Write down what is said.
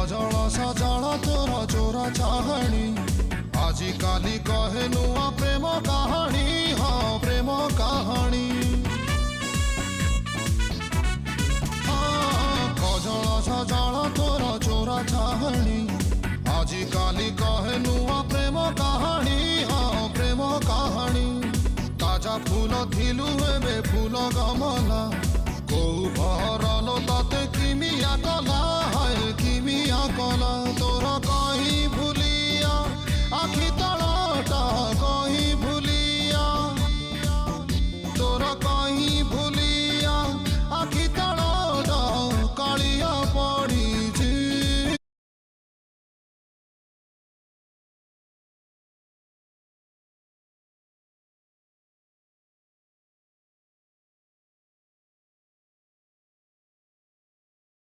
सजल सजल तोर चोरा चाहणी आजी काली कहे नुआ प्रेम कहानी हाँ प्रेम कहानी सजल सजल तोर चोरा चाहणी आजी काली कहे नुआ प्रेम कहानी हाँ प्रेम कहानी ताजा फूल थिलु एबे फूल गमला कौ भरल तते किमिया कला